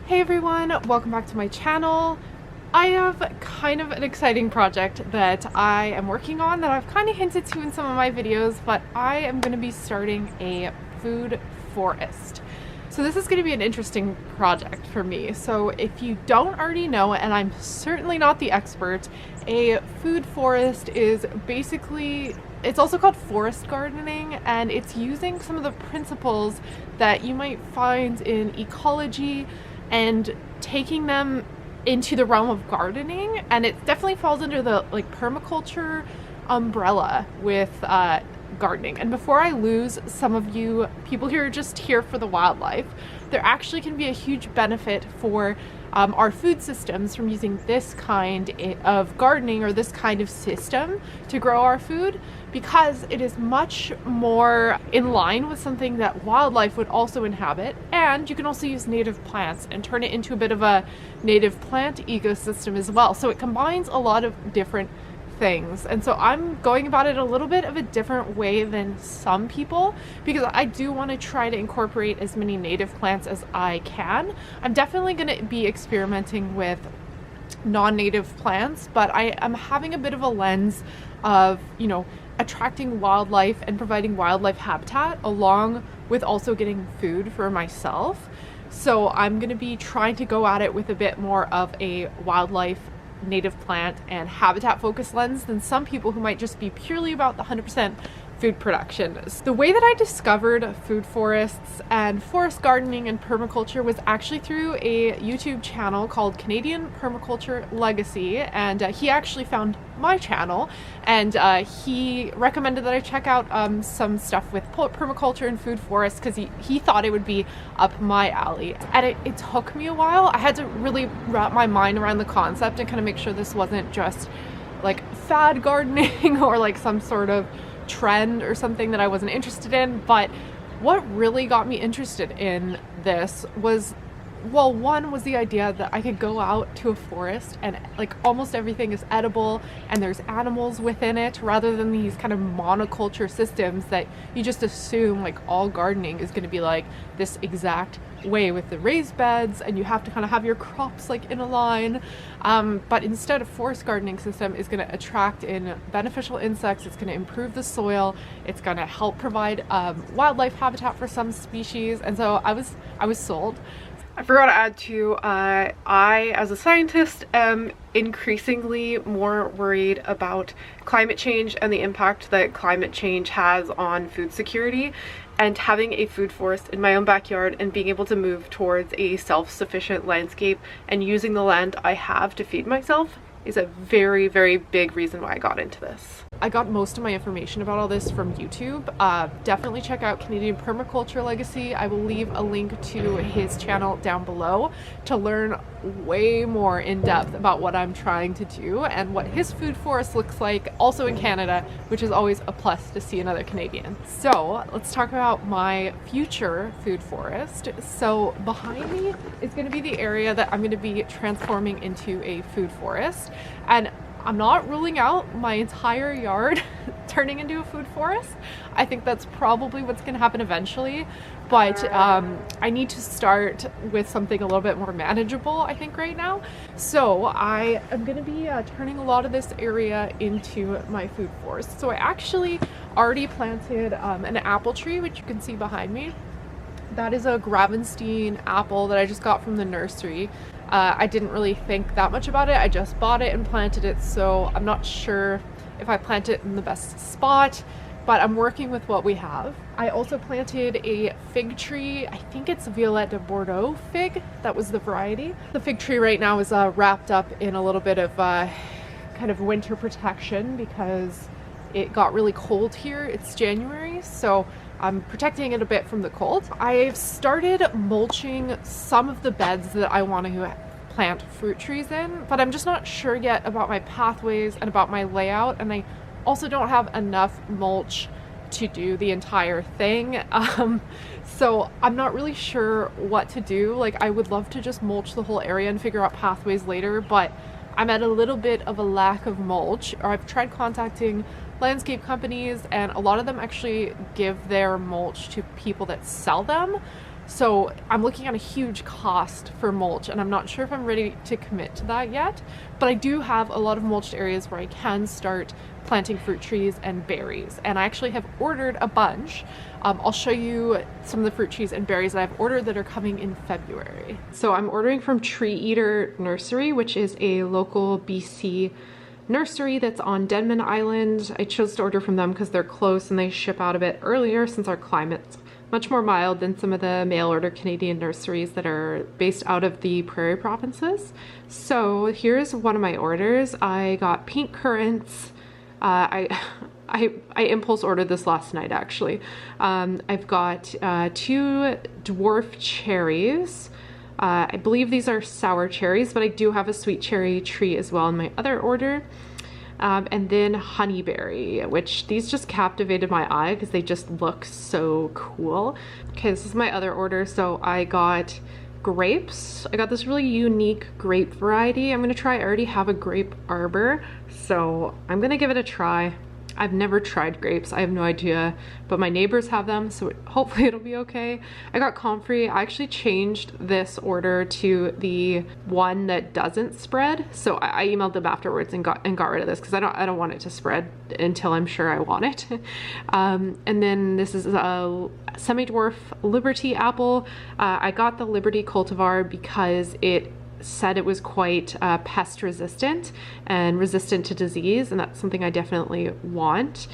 Hey everyone, welcome back to my channel. I have kind of an exciting project that I am working on that I've kind of hinted to in some of my videos, but I am going to be starting a food forest. So this is going to be an interesting project for me. So if you don't already know, and I'm certainly not the expert, a food forest is basically, it's also called forest gardening, and it's using some of the principles that you might find in ecology and taking them into the realm of gardening. And it definitely falls under the permaculture umbrella with gardening. And before I lose some of you people who are just here for the wildlife, there actually can be a huge benefit for our food systems from using this kind of gardening or this kind of system to grow our food, because it is much more in line with something that wildlife would also inhabit. And you can also use native plants and turn it into a bit of a native plant ecosystem as well. So it combines a lot of different things. And so I'm going about it a little bit of a different way than some people, because I do want to try to incorporate as many native plants as I can. I'm definitely going to be experimenting with non-native plants, but I am having a bit of a lens of, you know, attracting wildlife and providing wildlife habitat along with also getting food for myself. So I'm going to be trying to go at it with a bit more of a wildlife, native plant and habitat focused lens than some people who might just be purely about the 100% food production. The way that I discovered food forests and forest gardening and permaculture was actually through a YouTube channel called Canadian Permaculture Legacy, and he actually found my channel, and he recommended that I check out some stuff with permaculture and food forests because he thought it would be up my alley. And it took me a while. I had to really wrap my mind around the concept and kind of make sure this wasn't just like fad gardening or like some sort of trend or something that I wasn't interested in. But what really got me interested in this was, well, one was the idea that I could go out to a forest and like almost everything is edible and there's animals within it, rather than these kind of monoculture systems that you just assume like all gardening is going to be like this exact way with the raised beds and you have to kind of have your crops like in a line. But instead, a forest gardening system is going to attract in beneficial insects, it's going to improve the soil, it's going to help provide wildlife habitat for some species. And so I was sold. I forgot to add too, I as a scientist am increasingly more worried about climate change and the impact that climate change has on food security, and having a food forest in my own backyard and being able to move towards a self-sufficient landscape and using the land I have to feed myself is a very, very big reason why I got into this. I got most of my information about all this from YouTube. Definitely check out Canadian Permaculture Legacy. I will leave a link to his channel down below to learn way more in depth about what I'm trying to do and what his food forest looks like, also in Canada, which is always a plus to see another Canadian. So let's talk about my future food forest. So behind me is going to be the area that I'm going to be transforming into a food forest. And I'm not ruling out my entire yard turning into a food forest. I think that's probably what's going to happen eventually, but I need to start with something a little bit more manageable, I think, right now. So I am going to be turning a lot of this area into my food forest. So I actually already planted an apple tree, which you can see behind me. That is a Gravenstein apple that I just got from the nursery. I didn't really think that much about it. I just bought it and planted it, so I'm not sure if I plant it in the best spot, but I'm working with what we have. I also planted a fig tree. I think it's Violette de Bordeaux fig. That was the variety. The fig tree right now is wrapped up in a little bit of kind of winter protection because it got really cold here. It's January, so I'm protecting it a bit from the cold. I've started mulching some of the beds that I want to plant fruit trees in, but I'm just not sure yet about my pathways and about my layout, and I also don't have enough mulch to do the entire thing. So I'm not really sure what to do. Like, I would love to just mulch the whole area and figure out pathways later, but I'm at a little bit of a lack of mulch. Or I've tried contacting landscape companies, and a lot of them actually give their mulch to people that sell them, So I'm looking at a huge cost for mulch, and I'm not sure if I'm ready to commit to that yet, but I do have a lot of mulched areas where I can start planting fruit trees and berries, and I actually have ordered a bunch. I'll show you some of the fruit trees and berries that I've ordered that are coming in February. So I'm ordering from Tree Eater Nursery, which is a local BC nursery that's on Denman Island. I chose to order from them because they're close and they ship out a bit earlier since our climate's much more mild than some of the mail order Canadian nurseries that are based out of the prairie provinces. So here's one of my orders. I got pink currants. I impulse ordered this last night actually. I've got 2 dwarf cherries. I believe these are sour cherries, but I do have a sweet cherry tree as well in my other order. And then honeyberry, which these just captivated my eye because they just look so cool. Okay, this is my other order. So I got grapes. I got this really unique grape variety. I'm gonna try. I already have a grape arbor, so I'm gonna give it a try. I've never tried grapes. I have no idea, but my neighbors have them, so hopefully it'll be okay. I got comfrey. I actually changed this order to the one that doesn't spread. So I emailed them afterwards and got rid of this because I don't want it to spread until I'm sure I want it. And then this is a semi-dwarf Liberty apple. I got the Liberty cultivar because it said it was quite pest resistant and resistant to disease, and that's something I definitely want.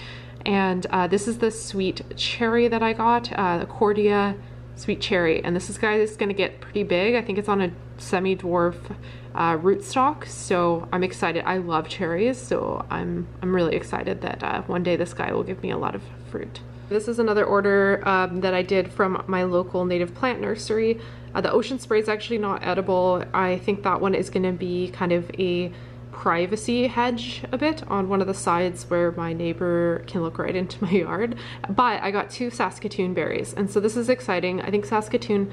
And this is the sweet cherry that I got, the Cordia sweet cherry, and this guy is going to get pretty big. I think it's on a semi-dwarf rootstock, so I'm excited. I love cherries, so I'm really excited that one day this guy will give me a lot of fruit. This is another order that I did from my local native plant nursery. The ocean spray is actually not edible. I think that one is going to be kind of a privacy hedge a bit on one of the sides where my neighbor can look right into my yard. But I got 2 Saskatoon berries, and so this is exciting. I think Saskatoon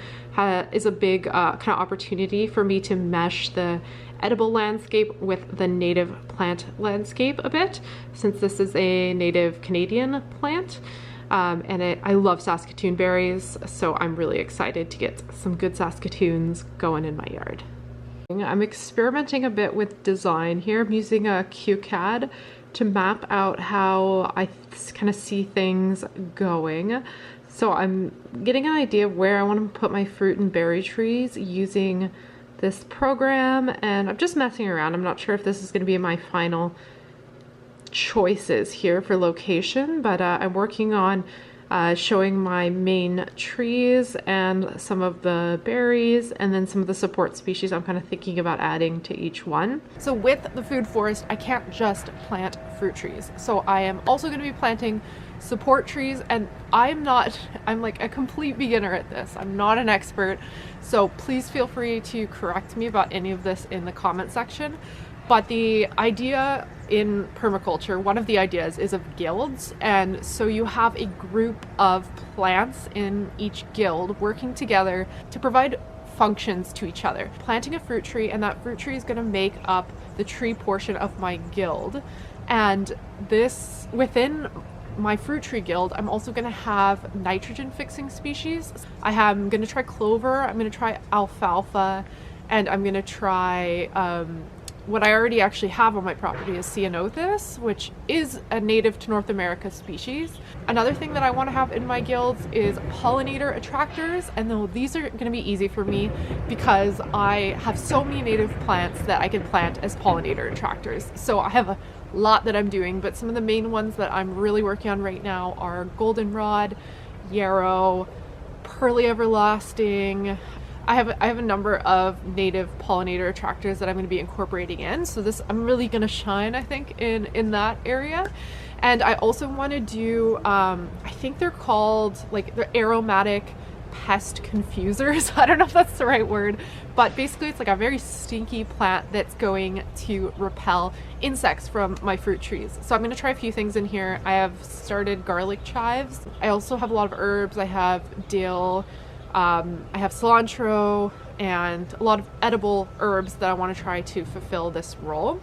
is a big kind of opportunity for me to mesh the edible landscape with the native plant landscape a bit, since this is a native Canadian plant. And I love Saskatoon berries, so I'm really excited to get some good Saskatoons going in my yard. I'm experimenting a bit with design here. I'm using a QCAD to map out how I kind of see things going. So I'm getting an idea of where I want to put my fruit and berry trees using this program, and I'm just messing around. I'm not sure if this is going to be my final choices here for location, but I'm working on showing my main trees and some of the berries, and then some of the support species I'm kind of thinking about adding to each one. So with the food forest, I can't just plant fruit trees. So I am also going to be planting support trees, and I'm like a complete beginner at this. I'm not an expert, so please feel free to correct me about any of this in the comment section. But the idea in permaculture, one of the ideas is of guilds, and so you have a group of plants in each guild working together to provide functions to each other. Planting a fruit tree, and that fruit tree is going to make up the tree portion of my guild. And this, within my fruit tree guild, I'm also going to have nitrogen fixing species. I'm going to try clover, I'm going to try alfalfa, and I'm going to try what I already actually have on my property is Ceanothus, which is a native to North America species. Another thing that I want to have in my guilds is pollinator attractors, and though these are going to be easy for me because I have so many native plants that I can plant as pollinator attractors. So I have a lot that I'm doing, but some of the main ones that I'm really working on right now are goldenrod, yarrow, pearly everlasting. I have a number of native pollinator attractors that I'm going to be incorporating in. So I'm really going to shine, I think, in that area. And I also want to do, I think they're called like the aromatic pest confusers. I don't know if that's the right word, but basically it's like a very stinky plant that's going to repel insects from my fruit trees. So I'm going to try a few things in here. I have started garlic chives. I also have a lot of herbs. I have dill. I have cilantro and a lot of edible herbs that I want to try to fulfill this role.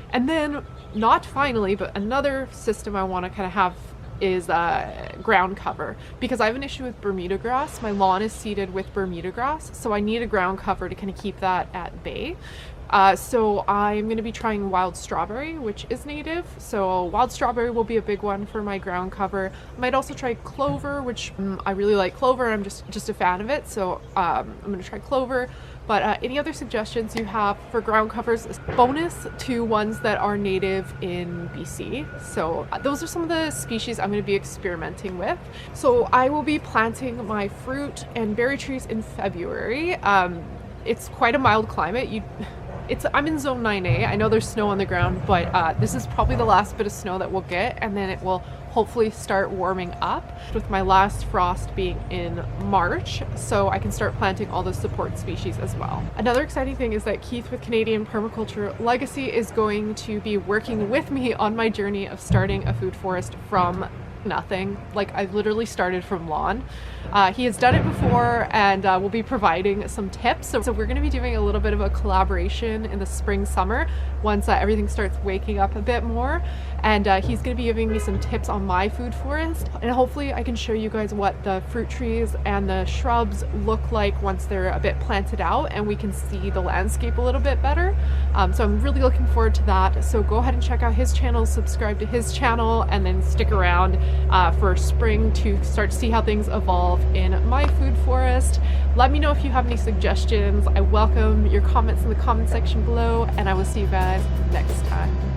And then, not finally, but another system I want to kind of have is ground cover, because I have an issue with Bermuda grass. My lawn is seeded with Bermuda grass, so I need a ground cover to kind of keep that at bay. So I'm going to be trying wild strawberry, which is native. So wild strawberry will be a big one for my ground cover. I might also try clover, which I really like clover. I'm just a fan of it. So I'm going to try clover. But any other suggestions you have for ground covers, bonus to ones that are native in BC. So those are some of the species I'm going to be experimenting with. So I will be planting my fruit and berry trees in February. It's quite a mild climate. I'm in zone 9A. I know there's snow on the ground, but this is probably the last bit of snow that we'll get, and then it will hopefully start warming up, with my last frost being in March, so I can start planting all the support species as well. Another exciting thing is that Keith with Canadian Permaculture Legacy is going to be working with me on my journey of starting a food forest from nothing. Like, I literally started from lawn. He has done it before, and will be providing some tips. So we're going to be doing a little bit of a collaboration in the spring, summer, once everything starts waking up a bit more. And he's going to be giving me some tips on my food forest, and hopefully I can show you guys what the fruit trees and the shrubs look like once they're a bit planted out and we can see the landscape a little bit better. So I'm really looking forward to that. So go ahead and check out his channel, subscribe to his channel, and then stick around for spring to start to see how things evolve in my food forest. Let me know if you have any suggestions. I welcome your comments in the comment section below, and I will see you guys next time.